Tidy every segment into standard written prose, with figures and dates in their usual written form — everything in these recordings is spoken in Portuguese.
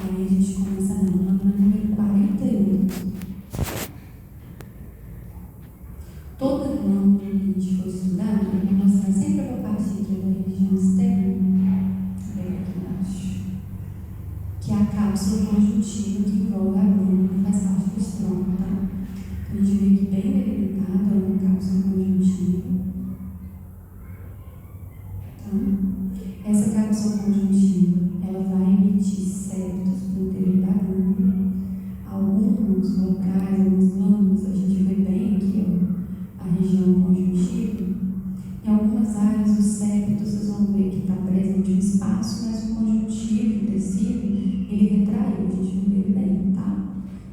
Aí a gente começa na número 41. Toda glândula que a gente for estudar, eu vou mostrar sempre a partir da região externa, aqui embaixo, que é a cápsula conjuntiva que envolve a glândula, que faz parte do estômago, tá? A gente vê aqui bem delimitada uma cápsula conjuntiva. Tá? Essa cápsula conjuntiva, ela vai emitir septos no interior da glândula. Alguns locais, algumas glândulas, a gente vê bem aqui, ó, a região conjuntiva. Em algumas áreas, os septos, vocês vão ver que está presente um espaço, mas o conjuntivo, o tecido, ele retraiu, a gente não vê bem, tá?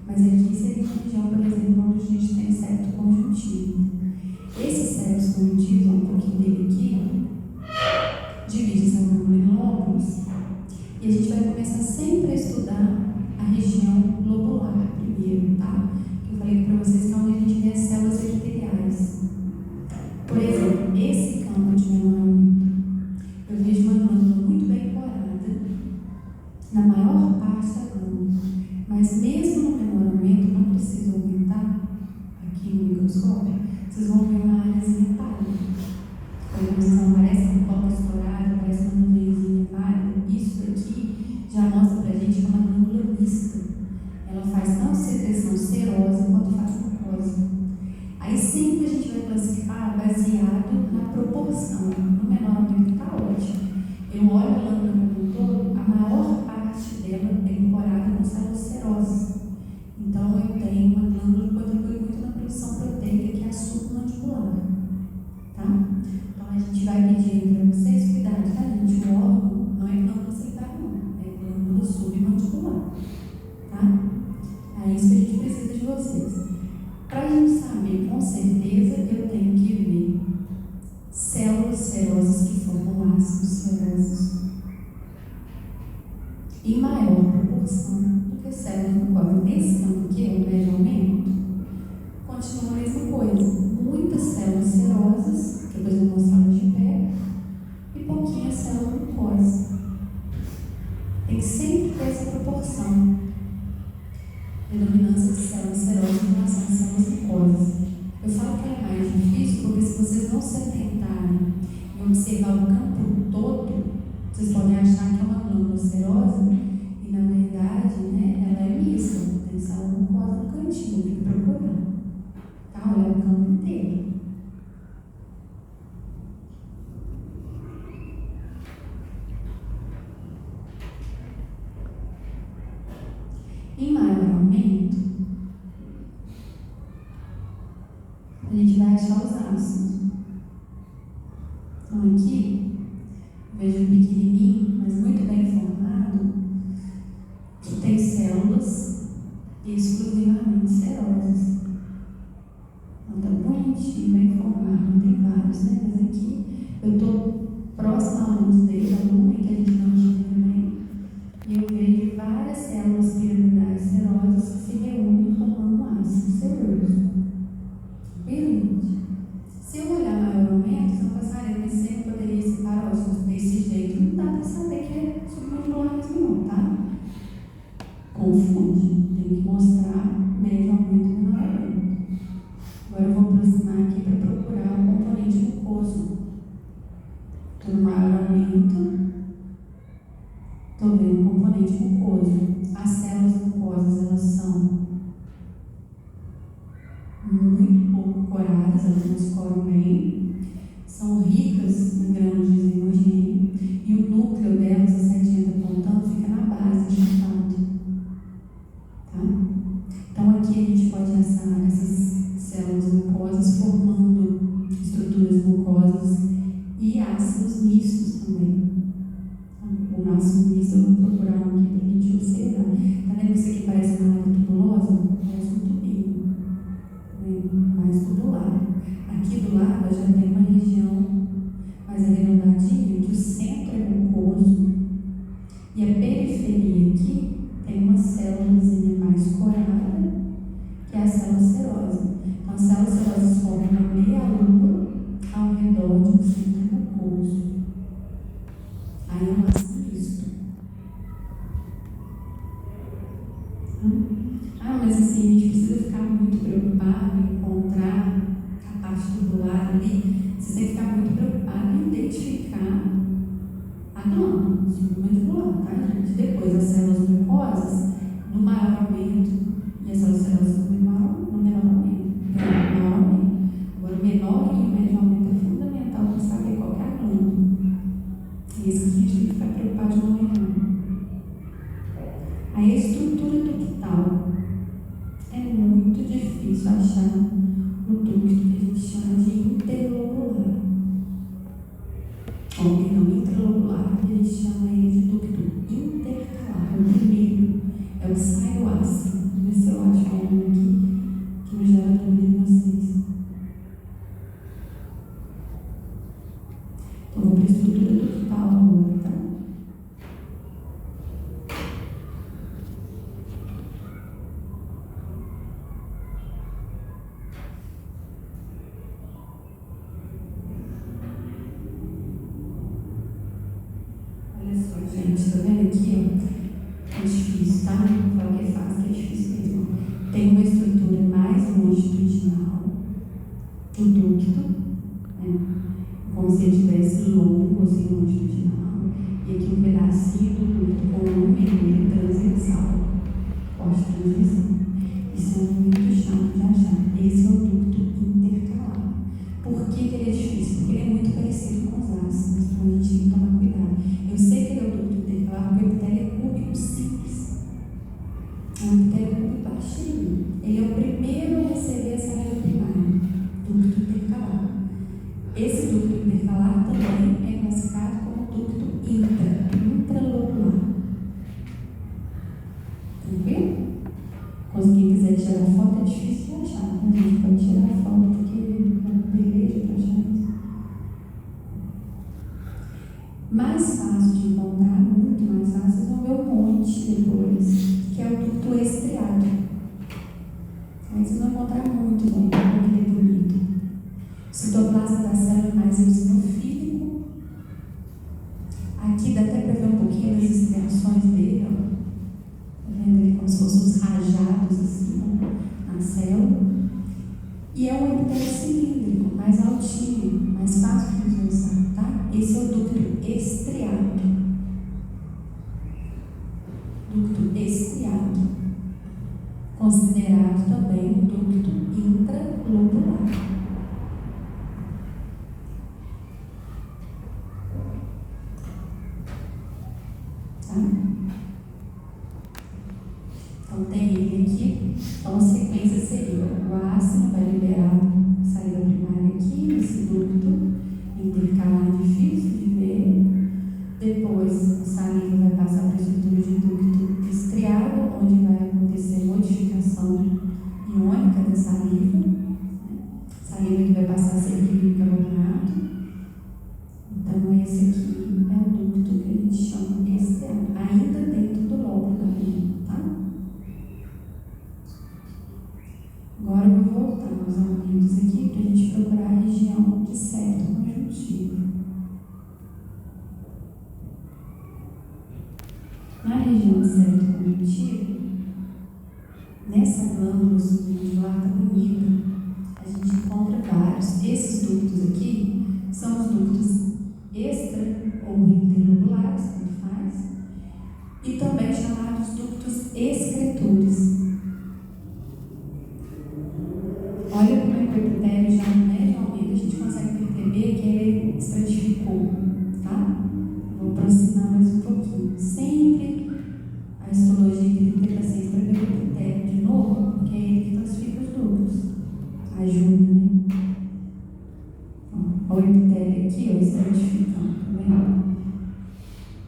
Mas aqui seria uma região, por exemplo, onde a gente tem septo conjuntivo. Esses septos conjuntivos, um pouquinho dele aqui, ó, divide essa glândula em lóbulos, e a gente vai começar sempre a estudar a região lobular primeiro, tá? Que eu falei para vocês que é onde a gente vê as células epiteliais. Por exemplo, esse campo de menoramento, eu vejo uma glândula muito bem corada na maior parte da glândula, mas mesmo no menoramento, não precisa aumentar aqui no microscópio, vocês vão ver uma áreazinha pálida. Não parece um copo estourado, parece uma nuvenzinha pálida. Isso aqui já mostra pra gente que é uma glândula mista. Ela faz tanto secreção serosa quanto faz mucosa. Aí sempre a gente vai classificar baseado na proporção. No menoramento está ótimo. Eu olho a glândula como um todo, a maior parte dela é incorada com células serosas. Então eu tenho uma glândula que contribui muito na produção proteica, que é a submandibular. Tá? Então a gente vai pedir para vocês cuidado, tá, gente? O órgão não é glândula secundária, não. É glândula submandibular. Tá? É isso que a gente precisa de vocês. Para a gente saber com certeza, eu tenho que ver células serosas que formam ácidos serosos em maior proporção do que células mucosas. Nesse campo aqui, o médio aumento, continua a mesma coisa. Muitas células serosas, que depois eu vou mostrar de pé, e pouquinhas células mucosas. Tem que sempre ter essa proporção. Predominância de células serosas em relação às células mucosas. Eu falo que é mais difícil porque se vocês não se atentarem e observar o campo todo, vocês podem achar que é uma glândula serosa e na verdade, né, ela é mista. Tem célula mucosa no cantinho, tem que procurar. Tá? Olha o campo inteiro. Em maior aumento, a gente vai achar os ácidos. Então aqui, vejo um pequenininho, mas muito bem formado, que tem células exclusivamente serosas. Então tá bonitinho, bem formado, tem vários, né? Mas aqui eu estou próximo à luz dele, a lua que a gente não enxerga bem, e eu vejo várias células piramidais serosas que se reúnem formando um ácido seroso. Pergunte. Se eu olhar maior aumento, você não passaria, mas sempre poderia separar ossos desse jeito. Não dá para saber que é submandibular mesmo, não, tá? Confunde. Tem que mostrar médio aumento e menor aumento. Agora eu vou aproximar aqui para procurar o componente mucoso. Estou no maior aumento. Estou vendo o componente mucoso. As células mucosas, elas são muito pouco coradas, elas não escoram bem, são ricas em grãos de hidrogênio e o núcleo delas, a setinha apontando, fica na base do chato. Tá? Então aqui a gente pode achar essas células mucosas formando estruturas mucosas e ácidos mistos também. O ácido misto eu vou procurar um aqui para a gente observar. Tá vendo isso aqui parece uma área tubulosa? Parece um tubinho. Mais tubular. Aqui do lado já tem uma região mais arredondadinha, que o centro é mucoso e a periferia aqui tem uma célulazinha mais corada, que é a célula serosa. Então, as células serosas formam uma meia-lua ao redor de um centro mucoso. Aí é um ácido misto. Ah, mas assim, a gente precisa ficar muito preocupado em encontrar a parte tubular ali. Você tem que ficar muito preocupado em identificar a glândula, simplesmente glândula, tá, gente? Depois, as células mucosas, no maior aumento, e as células no menor aumento. Agora, o menor e o médio aumento é fundamental para saber qual é a glândula. É isso que a gente tem que ficar preocupado de não errar. Aí a estrutura ductal é muito difícil achar no ducto que a gente chama de interlobular. Ou não, intralobular, que a gente chama ele de ducto intercalar. O primeiro é o que sai do ácido. Vê se eu acho algum aqui que não gera dúvida em vocês. Então, vou para a estrutura ductal agora, tá? Olha só, gente, tá vendo aqui, ó? É difícil, tá? Claro que é fácil, que é difícil mesmo. Tem uma estrutura mais longitudinal do ducto, né? Como se ele estivesse longo, assim, longitudinal. E aqui um pedacinho do ducto com um meio transversal. Corte transversal. Isso é muito chato de achar. Esse é o ducto intercalar. Por que ele é difícil? Porque ele é muito parecido com os ácidos, então a gente tem que tomar cuidado. Eu sei que ele é o ducto intercalar porque o epitélio é cúbico simples. É um epitélio cúbico baixinho. Ele é o primeiro a receber essa área primária, ducto intercalar. Esse ducto intercalar também é classificado como ducto intralobular. Tranquilo? Quando quem quiser tirar foto é difícil de achar, então a gente pode tirar foto porque é uma beleza para achar isso. Mais fácil de encontrar, muito mais fácil, vocês vão ver um monte depois, que é o ducto estriado. Aí vocês vão encontrar muito bem, porque ele é bonito. O citoplasma da célula é mais eosinofílico. Aqui dá até para ver um pouquinho das extensões dele, ó. Tá vendo ele como se fossem uns rajados assim, ó, na célula. E é um epitélio cilíndrico, mais altinho, mais fácil de visualizar, tá? Esse é o ducto estriado. Ducto estriado. Considerado também o ducto intralobular. Tá? Então tem ele aqui. Então a sequência seria: o ácido vai liberar a saída primária aqui, nesse ducto intercalar difícil de ver. Depois a saliva vai passar para a estrutura de ducto estriado, onde vai acontecer modificação iônica da saliva. Saliva que vai passar a ser bicarbonato. Então esse aqui é o ducto que a gente chama estriado, ainda dentro do lóbulo da pele, tá? Agora eu vou voltar aos aumentos aqui para a gente procurar a região de septo conjuntivo. Na região de septo conjuntivo, nessa glândula submendilar tá bonita, a gente encontra vários. Esses ductos aqui são os ductos extra ou interlobulares, tanto faz, e também chamados ductos excretores. Olha como é que o epitélio já no médio aumento a gente consegue perceber que ele estratificou, tá? Vou aproximar mais um pouquinho. Sempre a histologia tem que ter paciência para ver o epitélio de novo, porque é ele que classifica os ductos. Ajuda, né? Ó, o epitélio aqui, ó, estratificando, tá vendo?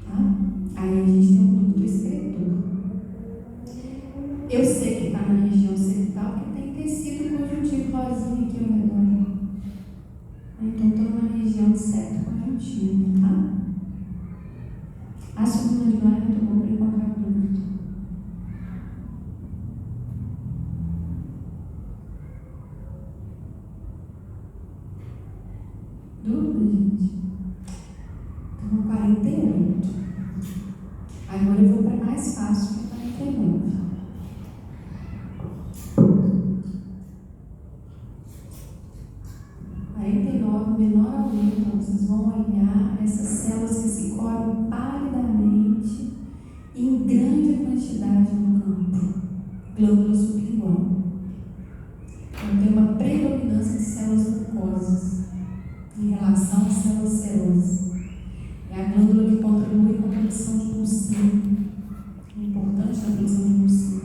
Tá? Aí a gente tem um ducto excretor. em grande quantidade no campo, glândula sublingual. Então, tem uma predominância de células mucosas em relação às células serosas. É a glândula que contribui com a produção de mucina, importante na produção de mucina.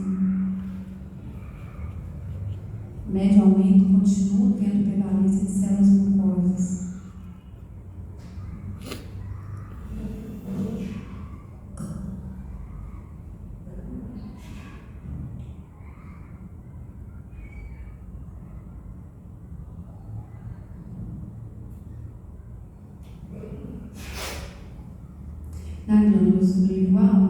Médio aumento continua tendo prevalência de células mucosas. Na glândula sublingual,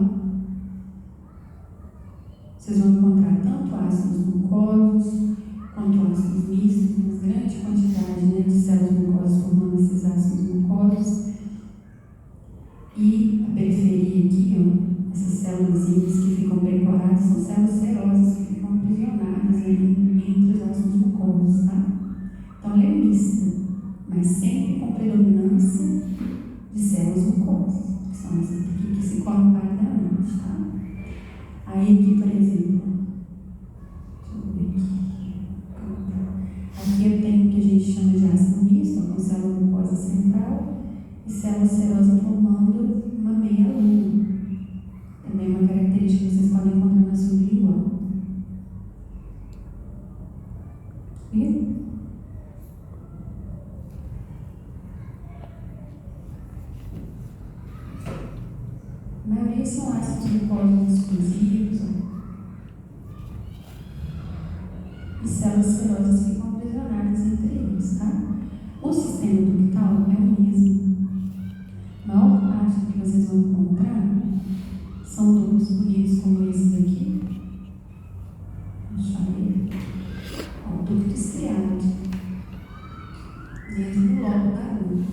vocês vão encontrar tanto ácidos mucosos quanto ácidos mistos, uma grande quantidade, né, de células mucosas formando esses ácidos mucosos. E a periferia aqui, ó, essas células que ficam percoradas, são células serosas que ficam aprisionadas entre os ácidos mucosos, tá? Então ela é mista, mas sempre com predominância de células mucosas, que são essas aqui que se colocam paralelamente, tá? Aí aqui, por exemplo, deixa eu ver aqui eu tenho o que a gente chama de ácido misto, com célula mucosa central e célula serosa formando uma meia lua. Também uma característica que vocês podem encontrar na sublingual. Viu? A maioria são ácidos mucosos exclusivos, e células serosas ficam aprisionadas entre eles, tá? O sistema ductal é o mesmo. A maior parte do que vocês vão encontrar são ductos bonitos como esse daqui. Deixa eu ver. Ó, o ducto estriado. Dentro do lobo da lua.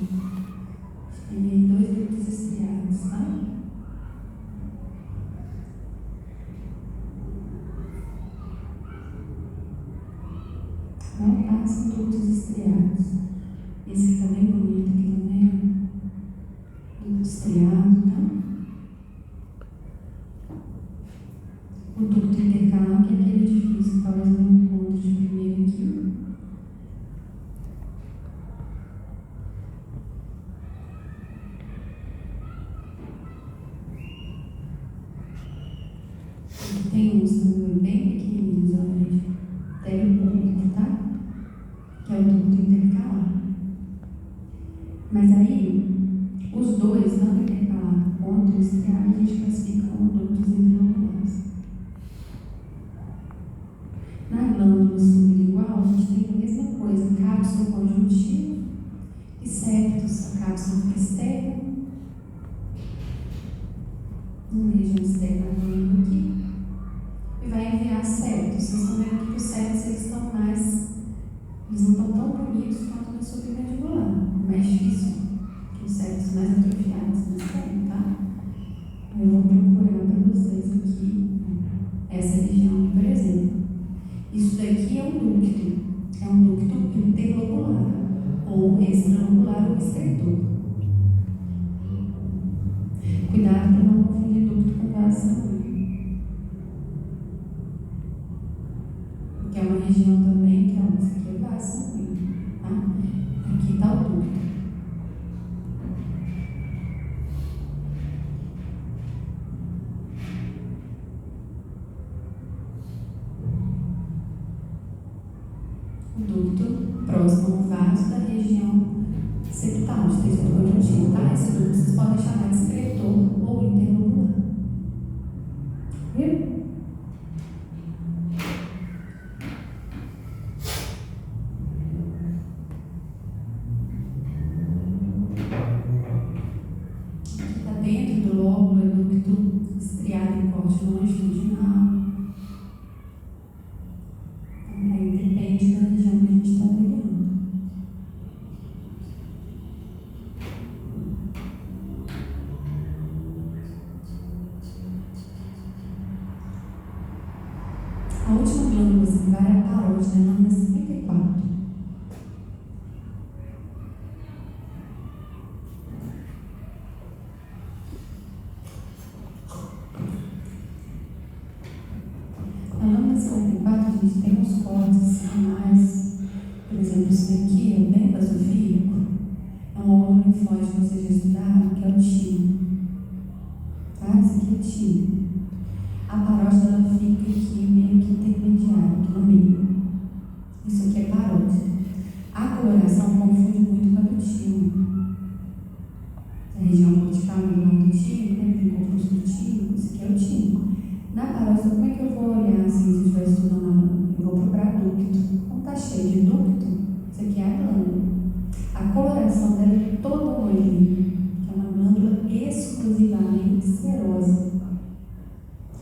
Tem 2 ductos estriados, tá? Não passam ductos estriados. Esse que está bem bonito aqui também. Ducto estriado, tá? O ducto intercalar, que é aquele edifício que talvez não encontre de primeiro aqui. Aqui tem uns bem pequenininhos, olha, gente. Tem um pouco, tá? Que é o ducto intercalar. Mas aí, os dois, tanto intercalar quanto o estriado, a gente classifica como ductos interloculares. Na glândula sublingual, a gente tem a mesma coisa, cápsula conjuntiva e septos. A cápsula fica externa, uma região externa da glândula aqui, e vai enviar septos. Vocês estão vendo que os septos eles não estão tão bonitos quanto na submandibular, mais difícil, que os septos mais atrofiados nesse tempo, tá? Eu vou procurar para vocês aqui essa região aqui, por exemplo. Isso daqui é um ducto interlocular, ou extralocular ou estertor. Cuidado para não confundir ducto com vaso sanguíneo, que é uma região também que é isso aqui é vaso sanguíneo, tá? Aqui está o ducto. O ducto próximo ao vaso da região septal, de texto conjuntivo, tá? Esse ducto vocês podem chamar de excretor ou interlocular. Viu? Aqui está dentro do lóbulo, é ducto estriado em corte longitudinal. Aí depende da região que a gente está avaliando. A última glândula salivar é a parótida, a glândula 54. na lâmina 54 a gente tem uns cortes a mais. Por exemplo, isso daqui é bem basofílico. É um órgão linfóide que vocês já estudaram, que é o timo. Tá? Esse aqui é o timo. A parótida ela fica aqui meio que intermediária, aqui no meio. Isso aqui é parótida. A coloração confunde muito com a do timo. A região cortical do timo, né? Tem composto do timo, isso aqui é o timo. Na parótida, como é que eu vou olhar assim, se eu estiver estudando a lâmina? Eu vou procurar ducto. Como está cheio de ducto, isso aqui é a glândula. A coloração dela é toda homogênea, que é uma glândula exclusivamente serosa.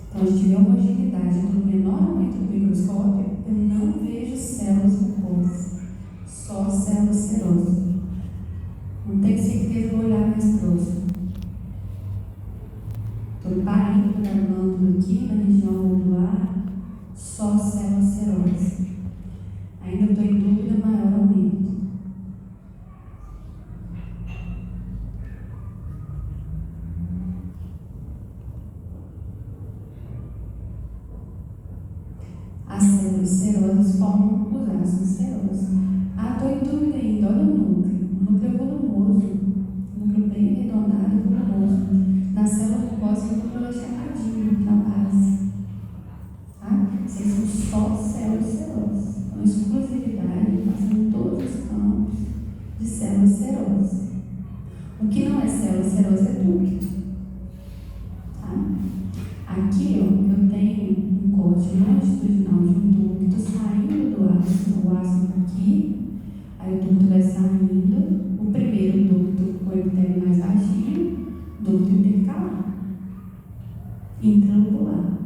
Então, a gente vê a homogeneidade no menor aumento do microscópio, eu não vejo células mucosas, só células serosas. Não tenho certeza, vou olhar mais próximo. Estou parando da glândula aqui, na região lobular, só células serosas. Ainda estou em dúvida maior aumento. As células serosas formam os ácidos serosos. Estou em dúvida ainda. Olha o núcleo. O núcleo é volumoso. O núcleo bem arredondado e volumoso. Na célula mucosa, o núcleo é chapadinho na base. Tá? Vocês são só células serosas. Então, exclusividade, passando todos os campos de células serosas. O que não é célula serosa é ducto. Tá? Aqui, ó, eu tenho um corte longitudinal de um ducto saindo do ácido. O ácido está aqui, aí o ducto vai saindo. O primeiro ducto com o epitélio mais baixinho, ducto intercalar, intralubular.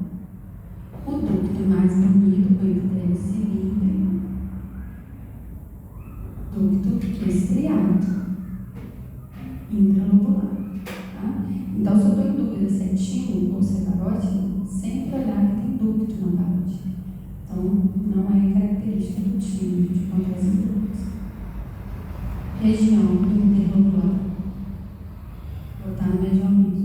O ducto mais bonito com o epitélio cilíndrico, ducto estriado, intralubular. Tá? Então, se eu estou em dúvida se é timo ou se é parótida, sempre olhar que tem ducto na parótida. Então, não é característica do timo, a gente encontra esses ductos. Região do interlobular. Vou botar no medialmente.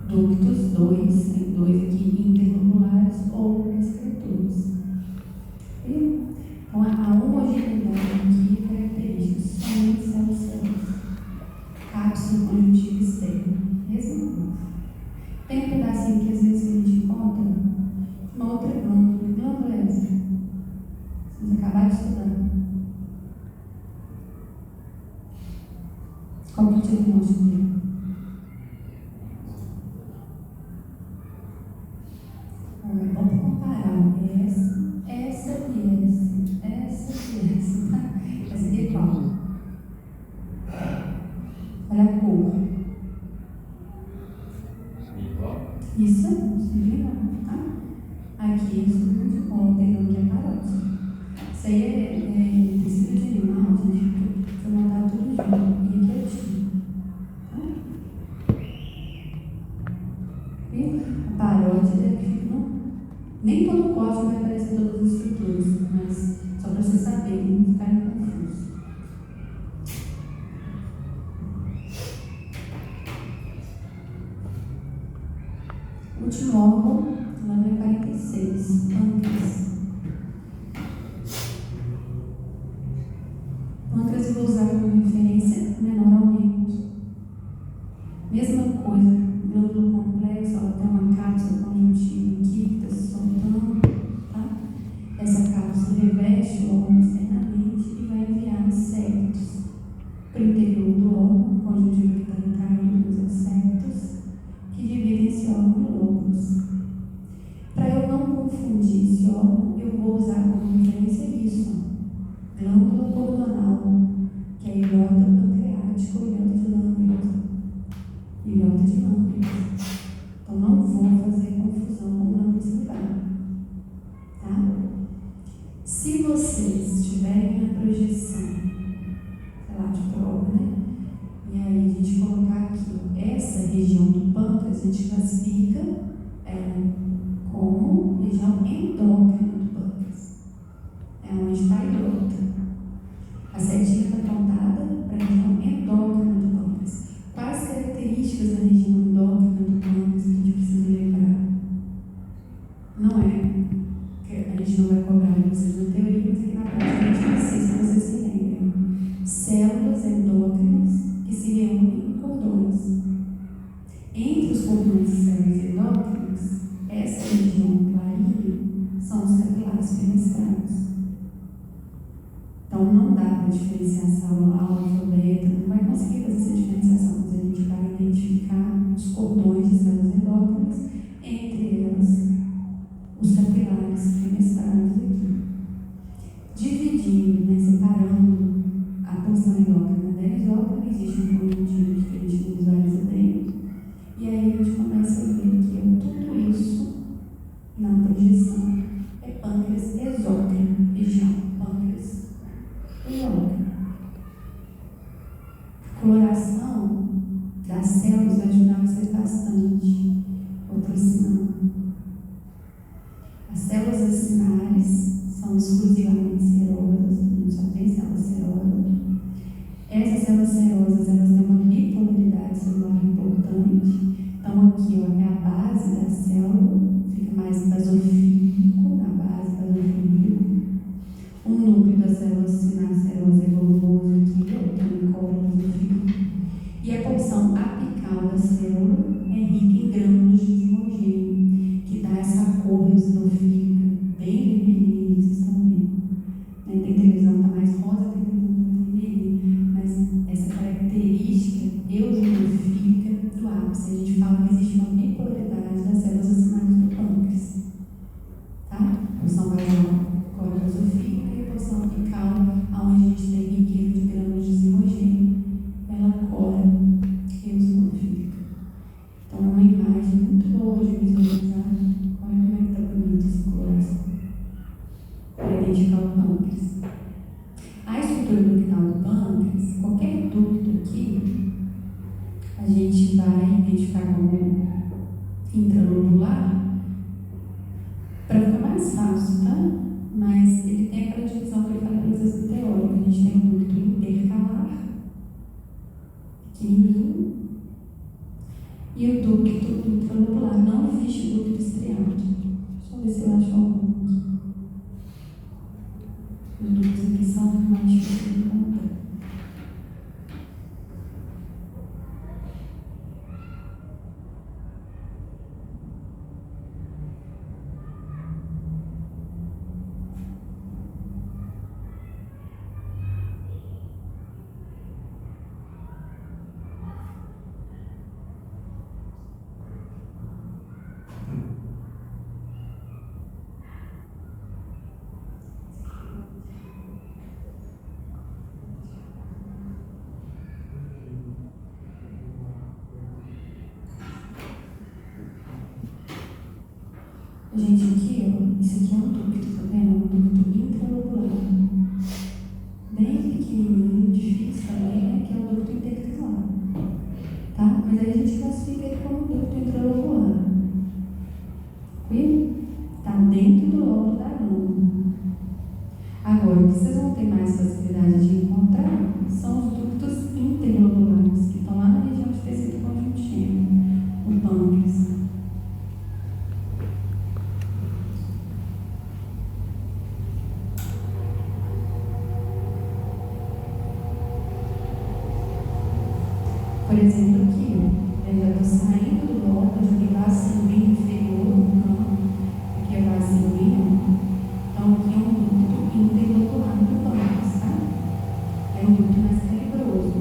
Ductos 2, tem 2 aqui interlobulares ou excretores. Então, a homogeneidade aqui é característica somente células serosas. Cápsula conjuntiva externa. Mesma coisa. Tem um pedacinho que às vezes a gente encontra uma outra glândula. Que glândula é essa? Vocês acabaram de estudar. Qual que é o diagnóstico dele? É bom comparar essa e essa, tá? Essa aqui é qual? Olha a cor. Isso aí, tá? Aqui, isso muito bom, pegando aqui a parótida. Isso aí é tecido de animal, gente, pra montar tudo junto. E aqui é timo. Tá? E a parótida é que nem todo corte vai aparecer todas as estruturas, mas só para vocês saberem, não ficarem confusos. Último órgão, lâmina 46, pâncreas. Pâncreas eu vou usar como referência menor aumento. Mesma coisa, glândula complexa, ela tem uma cápsula conjuntiva aqui que está se soltando, tá? Essa cápsula reveste o órgão externamente e vai enviar septos para o interior do órgão, conjuntivo que está encaído dos septos, que dividem esse órgão em lóbulos. Para eu não confundir esse órgão, eu vou usar como referência isso, glândula cordonal, que é a ilhota pancreática ou ilhota de Lambert. Ilhota de Lambert. Então, não vou fazer confusão com glândula salivar. Tá? Se vocês tiverem a projeção, sei lá, de prova, né? E aí a gente colocar aqui, ó, essa região do pâncreas gente classifica como região endócrina do pâncreas. É onde está a hidrota. A setinha está apontada para a região endócrina do pâncreas. Quais características da região endócrina do pâncreas que a gente precisa lembrar? Não é que a gente não vai cobrar vocês na teoria, mas aqui na prática a gente precisa que vocês se lembrem. Células endócrinas que se reúnem em cordões. Entre os cordões de células endócrinas, essa região clarinha são os capilares fenestrados. Então não dá para diferenciar célula alfa, beta, não vai conseguir fazer essa diferenciação, mas a gente vai identificar os cordões de células endócrinas, entre elas os capilares fenestrados aqui. Dividindo, separando a porção endócrina da exócrina, existe um conjuntivo que a gente não visualiza bem, e aí a gente começa a ver que tudo isso na projeção é pâncreas exócrino, região pâncreas exócrino. A coloração das células vai ajudar vocês bastante, aproximando. As células acinares são exclusivamente serosas, a gente só tem células serosas. Essas células serosas, elas têm uma bipolaridade celular importante. Então aqui é a base da célula, fica mais basofílico, na base basofílico. O núcleo da célula acinar serosa é volumoso aqui, tem colo basofílico. E a porção apical da célula é rica em grânulos de desimogêneo, que dá essa cor eosinofílica, bem vermelhinha, vocês estão vendo. Tem televisão que está mais rosa, tem televisão que está mais vermelhinha, mas essa característica eosinofílica do ápice, a gente fala que existe uma bipolaridade das células acinares do pâncreas. Tá? A porção basal, cor eosofílica, e a porção apical, onde a gente tem riqueza de grânulos de desimogêneo, ela cor eosinofílica. Então é uma imagem muito boa de visualizar. Olha como é que está bonita essa coloração. Para identificar o pâncreas. A estrutura ductal do pâncreas, qualquer ducto aqui, a gente vai identificar como intralobular para ficar mais fácil, tá? Mas ele tem aquela divisão que ele fala para vocês teórica. A gente tem um ducto intercalar, pequenininho, e o ducto intralobular. Não existe ducto estriado. Deixa eu ver se eu acho algum aqui. Os ductos aqui são mais difíceis de encontrar. Gente, aqui, ó, isso aqui é um ducto, tá vendo? Um ducto intralobular. Bem pequenininho, difícil também, né? Que é o ducto intercalar. Tá? Mas aí a gente classifica ele como ducto intralobular. Tranquilo? Tá dentro do lóbulo da glândula. Agora, o que vocês vão ter mais facilidade de encontrar são os ductos interlobulares, que estão lá na região de tecido conjuntivo, o pâncreas. Por exemplo, aqui, ele já está saindo do lóbulo, já tem vaso sanguíneo inferior, aqui é vaso sanguíneo. Então, aqui é um ducto interlobular do pâncreas, tá? É um ducto mais calibroso.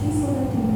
quem for da tribo